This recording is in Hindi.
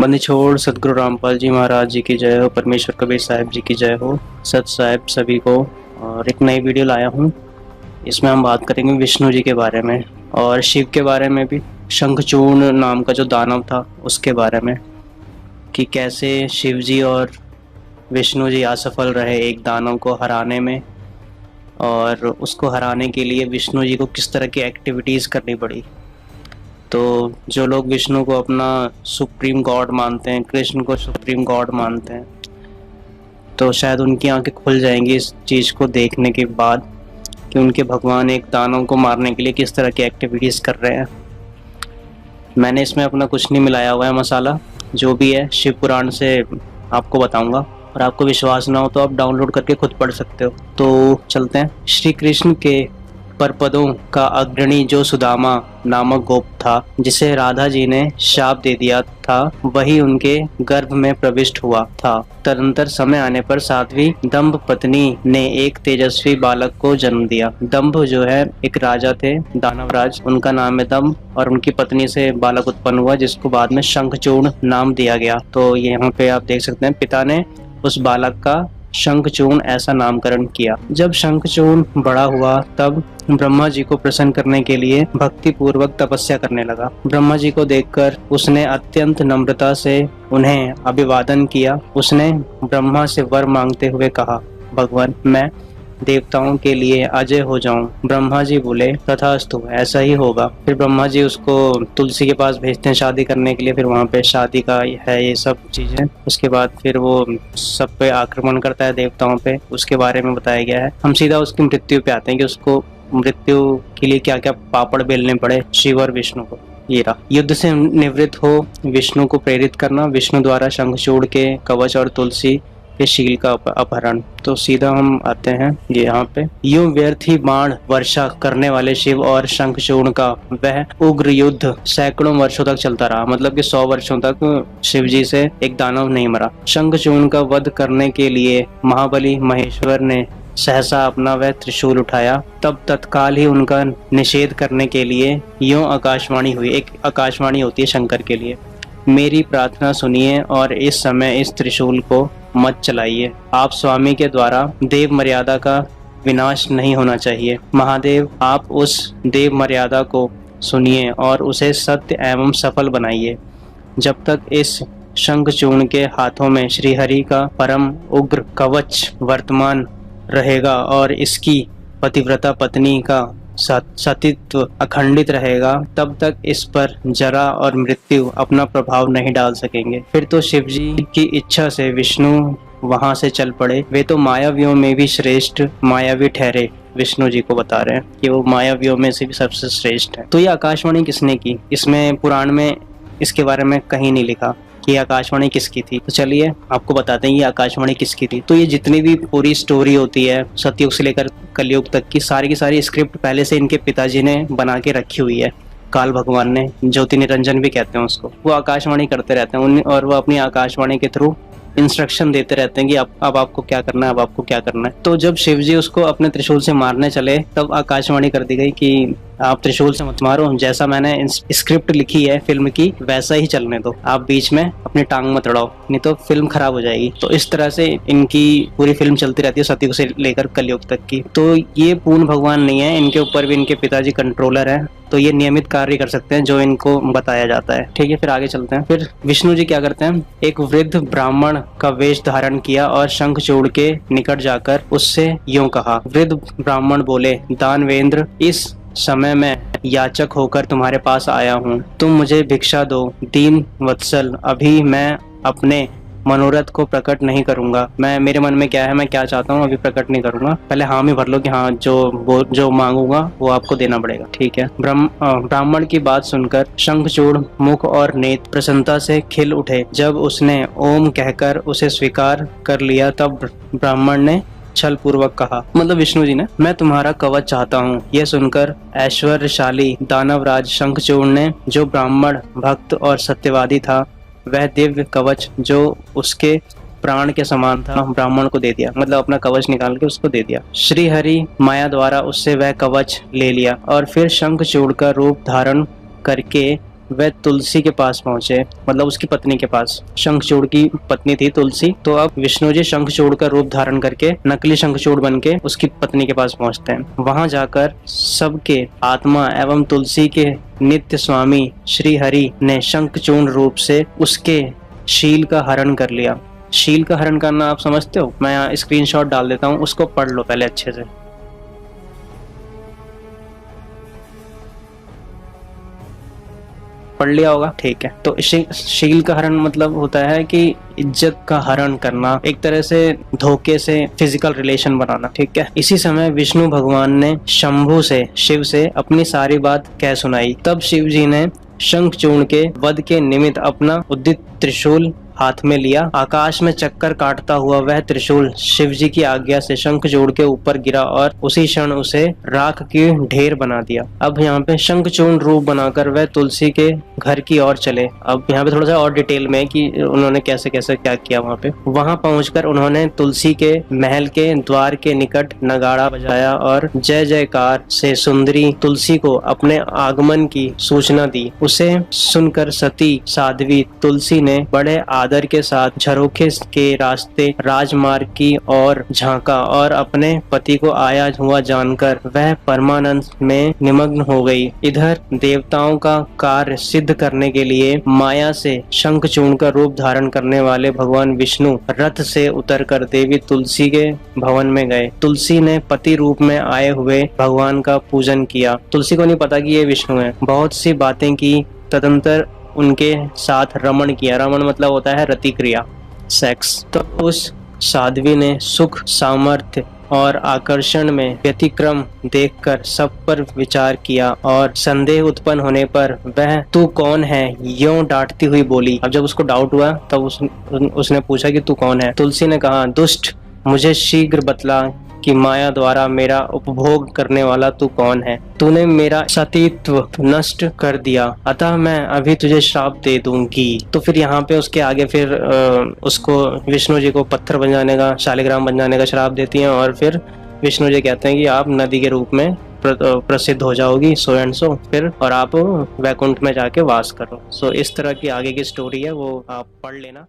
बंदीछोड़ सतगुरु रामपाल जी महाराज जी की जय हो। परमेश्वर कबीर साहिब जी की जय हो। सत साहिब सभी को। और एक नई वीडियो लाया हूँ। इसमें हम बात करेंगे विष्णु जी के बारे में और शिव के बारे में भी। शंखचूर्ण नाम का जो दानव था उसके बारे में, कि कैसे शिव जी और विष्णु जी असफल रहे एक दानव को हराने में, और उसको हराने के लिए विष्णु जी को किस तरह की एक्टिविटीज़ करनी पड़ी। तो जो लोग विष्णु को अपना सुप्रीम गॉड मानते हैं, कृष्ण को सुप्रीम गॉड मानते हैं, तो शायद उनकी आंखें खुल जाएंगी इस चीज़ को देखने के बाद कि उनके भगवान एक दानव को मारने के लिए किस तरह की एक्टिविटीज़ कर रहे हैं। मैंने इसमें अपना कुछ नहीं मिलाया हुआ है मसाला, जो भी है शिव पुराण से आपको बताऊंगा, और आपको विश्वास ना हो तो आप डाउनलोड करके खुद पढ़ सकते हो। तो चलते हैं। श्री कृष्ण के परपदों का अग्रणी जो सुदामा नामक गोप था, जिसे राधा जी ने शाप दे दिया था, वही उनके गर्भ में प्रविष्ट हुआ था। तदंतर समय आने पर साध्वी दंभ पत्नी ने एक तेजस्वी बालक को जन्म दिया। दंभ जो है एक राजा थे, दानवराज, उनका नाम है दंभ, और उनकी पत्नी से बालक उत्पन्न हुआ जिसको बाद में शंखचूर्ण नाम दिया गया। तो यहाँ पे आप देख सकते हैं पिता ने उस बालक का शंखचूर्ण ऐसा नामकरण किया। जब शंखचूर्ण बड़ा हुआ तब ब्रह्मा जी को प्रसन्न करने के लिए भक्ति पूर्वक तपस्या करने लगा। ब्रह्मा जी को देखकर उसने अत्यंत नम्रता से उन्हें अभिवादन किया। उसने ब्रह्मा से वर मांगते हुए कहा, भगवान, मैं देवताओं के लिए अजय हो जाऊं। ब्रह्मा जी बोले, तथास्तु, ऐसा ही होगा। फिर ब्रह्मा जी उसको तुलसी के पास भेजते हैं शादी करने के लिए। फिर वहाँ पे शादी का है ये सब चीजें। उसके बाद फिर वो सब पे आक्रमण करता है, देवताओं पे। उसके बारे में बताया गया है। हम सीधा उसकी मृत्यु पे आते हैं कि उसको मृत्यु के लिए क्या क्या पापड़ बेलने पड़े शिव और विष्णु को। ये रहा। युद्ध से निवृत्त हो विष्णु को प्रेरित करना, विष्णु द्वारा शंखचूड़ के कवच और तुलसी के शील का अपहरण। तो सीधा हम आते हैं ये यहाँ पे। यूं व्यर्थ ही बाण वर्षा करने वाले शिव और शंखचूर्ण का वह उग्र युद्ध सैकड़ों वर्षों तक चलता रहा। मतलब कि 100 वर्षों तक शिव जी से एक दानव नहीं मरा। शंखचूर्ण का वध करने के लिए महाबली महेश्वर ने सहसा अपना वह त्रिशूल उठाया। तब तत्काल ही उनका निषेध करने के लिए यूं आकाशवाणी हुई। एक आकाशवाणी होती है शंकर के लिए, मेरी प्रार्थना सुनिए और इस समय इस त्रिशूल को मत चलाइए। आप स्वामी के द्वारा देव मर्यादा का विनाश नहीं होना चाहिए। महादेव, आप उस देव मर्यादा को सुनिए और उसे सत्य एवं सफल बनाइए। जब तक इस शंखचूर्ण के हाथों में श्रीहरि का परम उग्र कवच वर्तमान रहेगा और इसकी पतिव्रता पत्नी का सतीत्व अखंडित रहेगा, तब तक इस पर जरा और मृत्यु अपना प्रभाव नहीं डाल सकेंगे। फिर तो शिव जी की इच्छा से विष्णु वहां से चल पड़े। वे तो मायावियों में भी श्रेष्ठ मायावी ठहरे। विष्णु जी को बता रहे हैं कि वो मायावियों में से भी सबसे श्रेष्ठ है। तो ये आकाशवाणी किसने की? इसमें पुराण में इसके बारे में कहीं नहीं लिखा कि आकाशवाणी किसकी थी। तो चलिए आपको बताते हैं ये आकाशवाणी किसकी थी। तो ये जितनी भी पूरी स्टोरी होती है सतयुग से लेकर कलयुग तक की सारी स्क्रिप्ट पहले से इनके पिताजी ने बना के रखी हुई है। काल भगवान ने, ज्योति निरंजन भी कहते हैं उसको, वो आकाशवाणी करते रहते हैं और वो अपनी आकाशवाणी के थ्रू इंस्ट्रक्शन देते रहते हैं कि अब आपको क्या करना है, अब आपको क्या करना है। तो जब शिव जी उसको अपने त्रिशूल से मारने चले तब आकाशवाणी कर दी गई कि आप त्रिशूल से मत मारो, जैसा मैंने स्क्रिप्ट लिखी है फिल्म की वैसा ही चलने दो, आप बीच में अपनी टांग मत अड़ाओ, नहीं तो फिल्म खराब हो जाएगी। तो इस तरह से इनकी पूरी फिल्म चलती रहती है सतयुग से लेकर कलयुग तक की। तो ये पूर्ण भगवान नहीं है, इनके ऊपर भी इनके पिताजी कंट्रोलर है, तो ये नियमित कार्य कर सकते हैं जो इनको बताया जाता है। ठीक है, फिर आगे चलते हैं। फिर विष्णु जी क्या करते हैं, एक वृद्ध ब्राह्मण का वेश धारण किया और शंखचूड़ के निकट जाकर उससे यूं कहा। वृद्ध ब्राह्मण बोले, दानवेंद्र, इस समय मैं याचक होकर तुम्हारे पास आया हूँ, तुम मुझे भिक्षा दो। दीन वत्सल, अभी मैं अपने मनोरथ को प्रकट नहीं करूंगा। मेरे मन में क्या है, मैं क्या चाहता हूँ, अभी प्रकट नहीं करूंगा। पहले हाँ में भर लो कि हाँ जो मांगूंगा वो आपको देना पड़ेगा। ठीक है। ब्राह्मण की बात सुनकर शंखचूड़ मुख और नेत्र प्रसन्नता से खिल उठे। जब उसने ओम कहकर उसे स्वीकार कर लिया तब ब्राह्मण ने छल पूर्वक कहा, मतलब विष्णु जी ने, मैं तुम्हारा कवच चाहता हूँ। यह सुनकर ऐश्वर्यशाली दानवराज शंखचूड़ ने, जो ब्राह्मण भक्त और सत्यवादी था, वह दिव्य कवच जो उसके प्राण के समान था ब्राह्मण को दे दिया। मतलब अपना कवच निकाल के उसको दे दिया। श्री हरि माया द्वारा उससे वह कवच ले लिया और फिर शंखचूड़ का रूप धारण करके वह तुलसी के पास पहुंचे, मतलब उसकी पत्नी के पास। शंखचूड़ की पत्नी थी तुलसी, तो अब विष्णु जी शंखचूड़ का रूप धारण करके नकली शंखचूड़ बन के उसकी पत्नी के पास पहुंचते हैं। वहां जाकर सबके आत्मा एवं तुलसी के नित्य स्वामी श्री हरि ने शंखचूड़ रूप से उसके शील का हरण कर लिया। शील का हरण करना आप समझते हो? मैं यहाँ स्क्रीनशॉट डाल देता हूँ, उसको पढ़ लो पहले अच्छे से। पढ़ लिया होगा, ठीक है। तो शील का हरण मतलब होता है कि इज्जत का हरण करना, एक तरह से धोखे से फिजिकल रिलेशन बनाना, ठीक है। इसी समय विष्णु भगवान ने शंभु से, शिव से अपनी सारी बात कह सुनाई। तब शिव जी ने शंखचूड़ के वध के निमित्त अपना उद्दित त्रिशूल हाथ में लिया। आकाश में चक्कर काटता हुआ वह त्रिशूल शिव जी की आज्ञा से शंखचूड़ के ऊपर गिरा और उसी क्षण उसे राख की ढेर बना दिया। अब यहाँ पे शंखचूड़ रूप बनाकर वह तुलसी के घर की ओर चले। अब यहाँ पे थोड़ा सा और डिटेल में कि उन्होंने कैसे कैसे क्या किया। वहां पहुंचकर उन्होंने तुलसी के महल के द्वार के निकट नगाड़ा बजाया और जय जयकार से सुंदरी तुलसी को अपने आगमन की सूचना दी। उसे सुनकर सती साध्वी तुलसी ने बड़े आदर के साथ झरोखे के रास्ते राजमार्ग की ओर झांका और अपने पति को आया हुआ जानकर वह परमानंद में निमग्न हो गई। इधर देवताओं का कार्य सिद्ध करने के लिए माया से शंखचूड़ का रूप धारण करने वाले भगवान विष्णु रथ से उतरकर देवी तुलसी के भवन में गए। तुलसी ने पति रूप में आए हुए भगवान का पूजन किया। तुलसी को नहीं पता कि ये विष्णु है। बहुत सी बातें की, तदंतर उनके साथ रमण किया। रमण मतलब होता है रति क्रिया, सेक्स। तो उस साध्वी ने सुख, सामर्थ्य और आकर्षण में व्यतिक्रम देखकर सब पर विचार किया और संदेह उत्पन्न होने पर वह तू कौन है यूं डांटती हुई बोली। अब जब उसको डाउट हुआ तब उसने पूछा कि तू कौन है। तुलसी ने कहा, दुष्ट, मुझे शीघ्र बतला कि माया द्वारा मेरा उपभोग करने वाला तू कौन है। तूने मेरा सतीत्व नष्ट कर दिया, अतः मैं अभी तुझे श्राप दे दूंगी। तो फिर यहाँ पे उसके आगे फिर उसको विष्णु जी को पत्थर बन जाने का, शालिग्राम बन जाने का श्राप देती हैं और फिर विष्णु जी कहते हैं कि आप नदी के रूप में प्रसिद्ध हो जाओगी, सो एंड सो, फिर और आप वैकुंठ में जाके वास करो। सो इस तरह की आगे की स्टोरी है, वो आप पढ़ लेना।